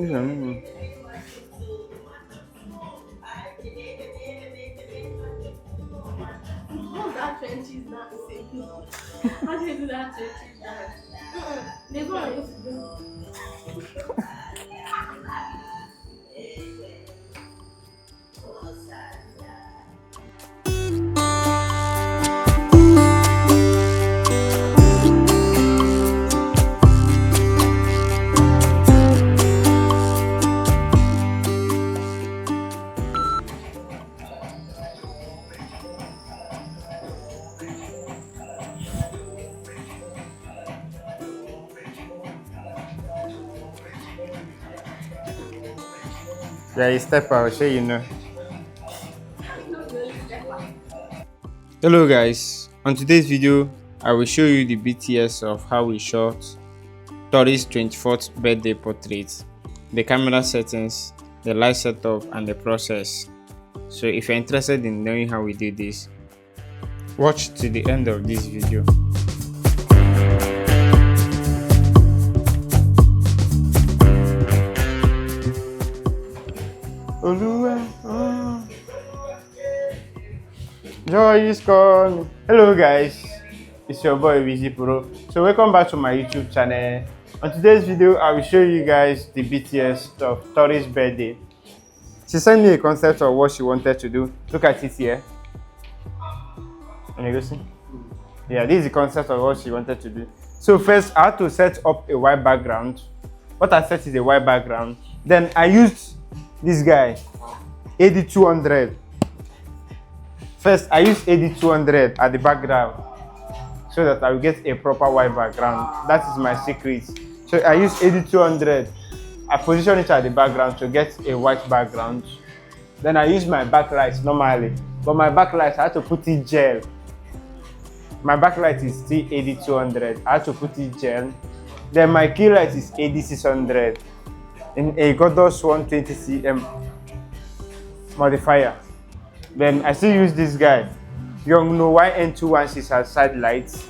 That trenches dance. How do you do that trenches dance? There's one I used to do. Yeah, you step out, sure you know. Hello guys, on today's video I will show you the BTS of how we shot Tori's 24th birthday portrait, the camera settings, the light setup and the process. So if you're interested in knowing how we do this, watch to the end of this video. Joy is gone. Hello guys, it's your boy Wizzy Pro. So welcome back to my YouTube channel. On today's video I will show you guys the BTS of Tori's birthday. She sent me a concept of what she wanted to do. Look at it here. Can you go see? Yeah, this is the concept of what she wanted to do. So first I had to set up a white background. What I set is a white background. Then I used this guy, AD200. First, I use AD200 at the background so that I will get a proper white background. That is my secret. So I use AD200. I position it at the background to get a white background. Then I use my backlight normally, but my backlight I had to put it gel. My backlight is still AD200. I had to put it gel. Then my key light is AD600 in a Godos 120cm modifier. Then I still use this guy, Yongno YN216 as side lights.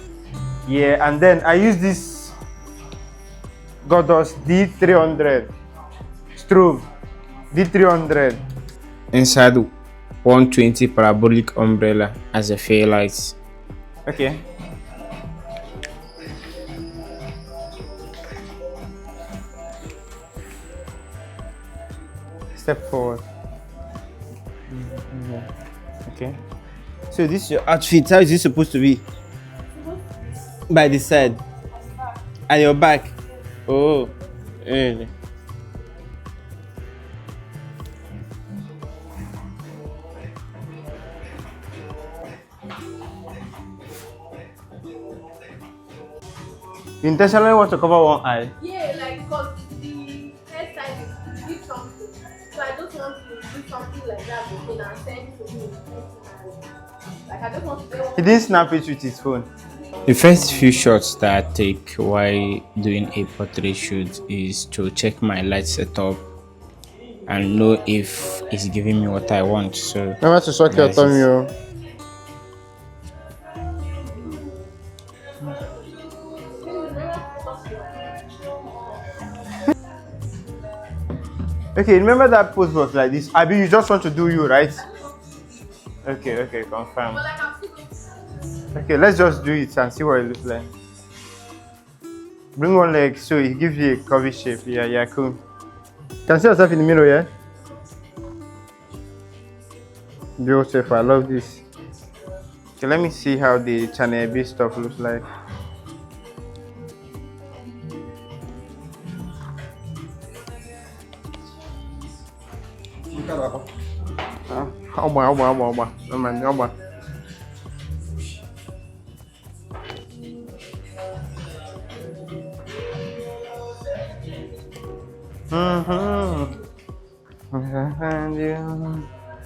Yeah, and then I use this Godos D300 strobe D300 inside 120 parabolic umbrella as a fair light. Okay. Step forward. Okay. So this is your outfit. How is this supposed to be? By the side. At your back. Oh. Really? You intentionally want to cover one eye? Yeah, like because the hairstyle is big something. So I just want to do something like that again and send it to me. Like I just want to get one. He didn't snap it with his phone. The first few shots that I take while doing a portrait shoot is to check my light setup and know if it's giving me what I want. So remember to suck your tummy. Okay, remember that pose was like this. Abi, you just want to do you, right? Okay, confirm. Okay, let's just do it and see what it looks like. Bring one leg so it gives you a curvy shape. Yeah, cool. Can you see yourself in the mirror, yeah? Beautiful, I love this. Okay, let me see how the Channel B stuff looks like.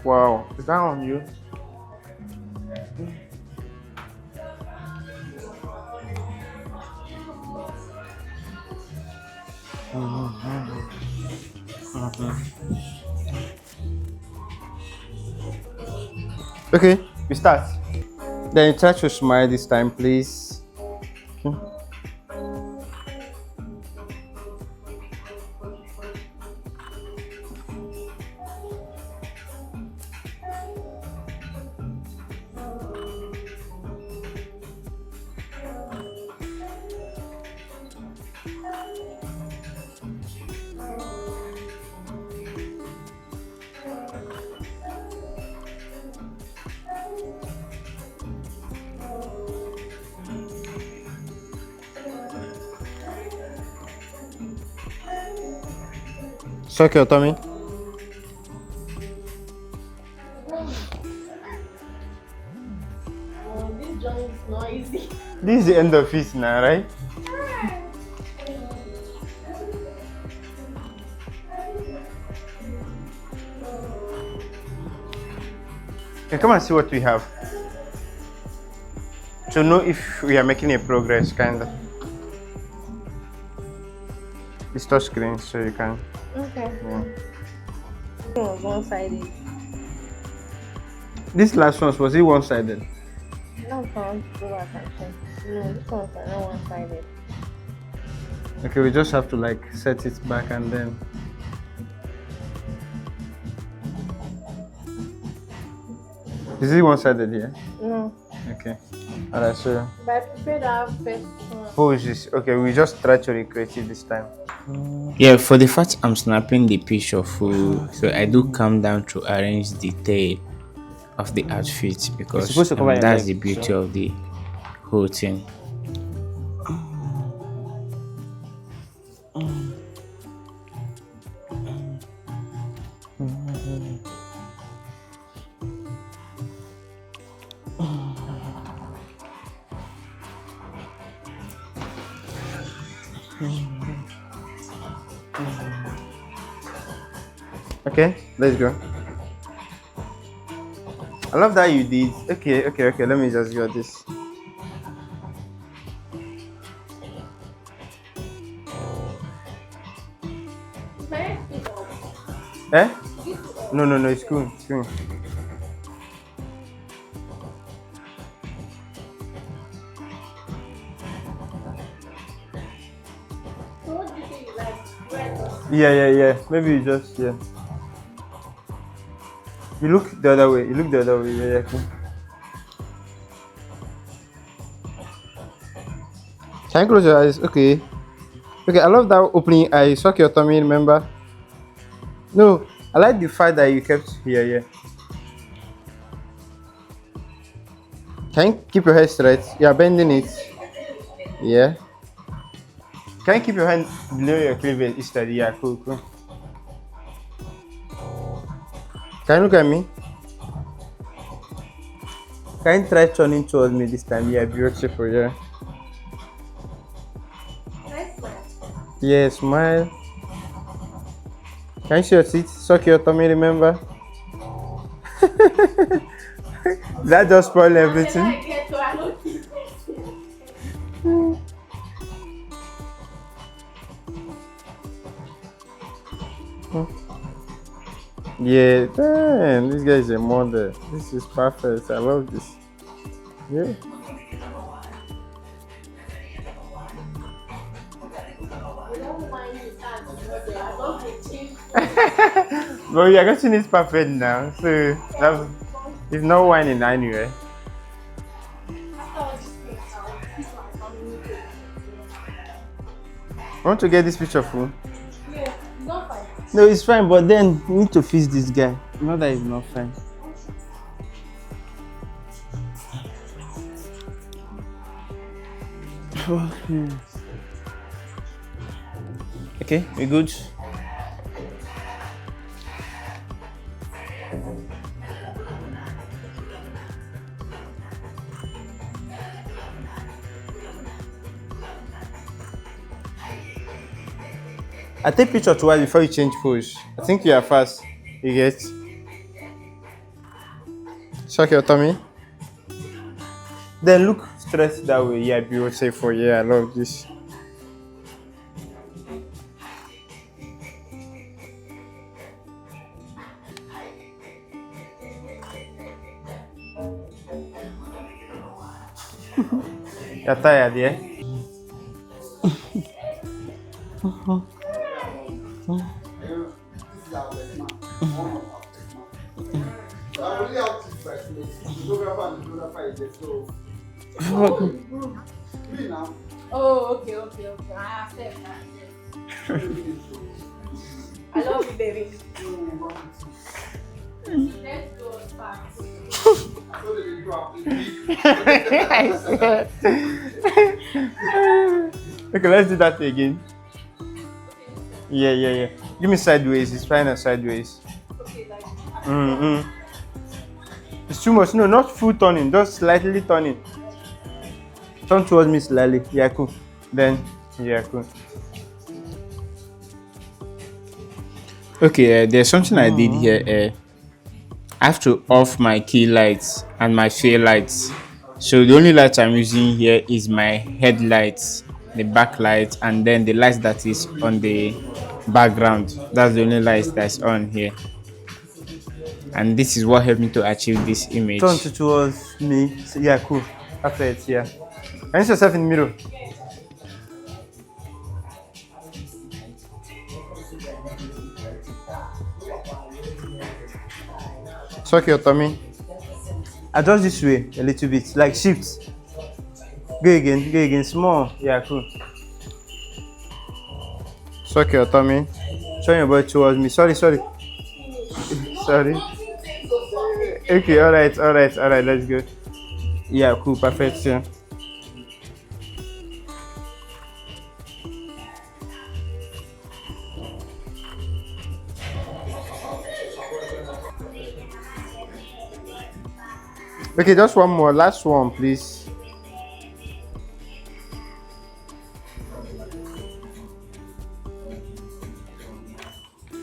Wow, is that on you? Okay, we start. Then you try to smile this time, please. Okay. Suck your tummy. Oh, this journey is not easy. This is the end of it now, right? Okay, come and see what we have. To know if we are making a progress, kinda. It's touch screen, so you can. Okay. Yeah. It was one-sided. This last one was it one-sided? No, can't go back and check. No, this one's not one-sided. Okay, we just have to like set it back and then. Is it one-sided here? No. Okay. Alright, so But I prefer that first one. poses. Okay, we just try to recreate it this time. Yeah, for the fact I'm snapping the picture full, so I do come down to arrange the tail of the outfit because supposed to cover your that's neck, the beauty so. of the whole thing. Okay, let's go. I love that you did. Okay. Let me just go this. My feet up. Eh? No, it's cool. It's cool. So what do you think you like? Red or Yeah. Maybe you just yeah. You look the other way. Yeah. Cool. Can you close your eyes? Okay. Okay, I love that opening eye. Suck your tummy, remember? No, I like the fact that you kept here. Can you keep your head straight? You are bending it. Yeah. Can you keep your hand below your cleavage instead? Yeah, cool. Can you look at me? Can you try turning towards me this time? Yeah, beautiful, yeah. nice smile. Yeah, smile. Can you see your teeth? Suck your tummy, remember? That just spoil everything. I get to I don't keep Yeah, damn, this guy is a model. This is perfect. I love this. Yeah. You don't mind you can't do I love the chin. But your getting is perfect now. So that's it's not whining anyway. After all these things, this one is coming with I want to get this picture full. Yeah, it's not fine. No, it's fine, but then we need to fix this guy. Not that it's not fine. Okay, we good? I take picture twice before you change pose. I think you are fast. You get? Suck your tummy. Then look straight that way. Yeah, beautiful. Yeah, I love this. You're tired, yeah? Oh, okay. I accept. I love you, baby. Let's go fast. Okay, let's do that again. Yeah. Give me sideways. It's fine as sideways. Okay, like Mm-hmm. It's too much. No, not full turning. Just slightly turning. Turn towards me slightly. Yeah, cool. Then, yeah, cool. Okay, there's something I did here. I have to off my key lights and my fair lights. So the only light I'm using here is my headlights, the backlight, and then the light that is on the background. That's the only light that's on here. And this is what helped me to achieve this image. Turn towards me. So, yeah, cool. After it, yeah. Can you see yourself in the middle? Suck your tummy. Adjust this way a little bit, like shift. Go again, small. Yeah, cool. Suck your tummy. Turn your body towards me. Sorry. Sorry. Okay, alright, let's go. Yeah, cool, perfect. Yeah. Okay, just one more, last one, please.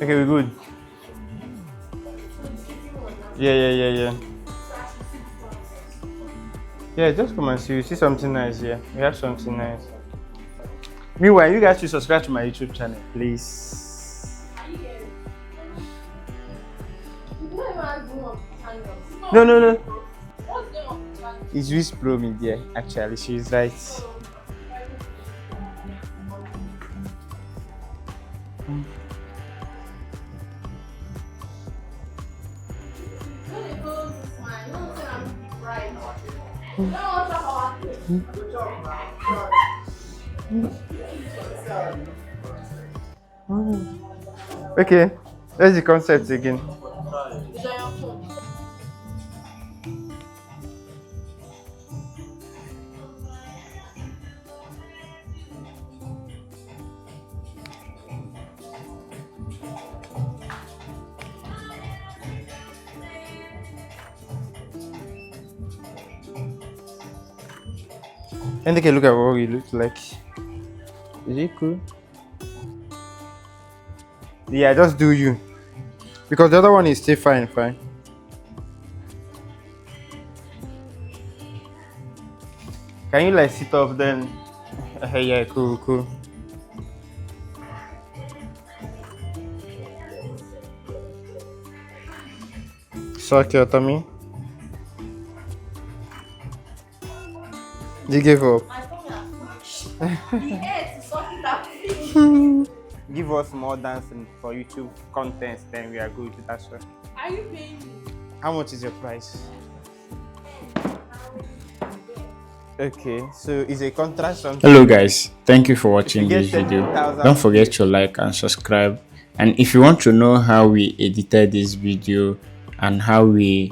Okay, we're good. Yeah. Yeah, just come and see. You see something nice here. We have something nice. Meanwhile, you guys should subscribe to my YouTube channel, please. No. what's going on with that? It's Wiz Pro Media, actually. She's right. Okay, that's the concept again. It's on your phone. And take a look at what we look like. Is it cool? Yeah, just do you. Because the other one is still fine. Can you like sit up then? Yeah, cool. Suck your tummy. You give up. My phone has finished. The head to suck it out. Give us more dancing for YouTube content, then we are good. That's all. Are you paying me? How much is your price? Okay, so is a contrast something? Hello guys, thank you for watching If you this get video. 10,000 Don't forget to like and subscribe. And if you want to know how we edited this video and how we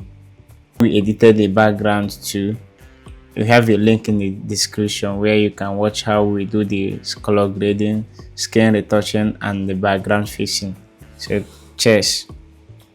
edited the background too, we have a link in the description where you can watch how we do the color grading, skin retouching, and the background fixing. So cheers.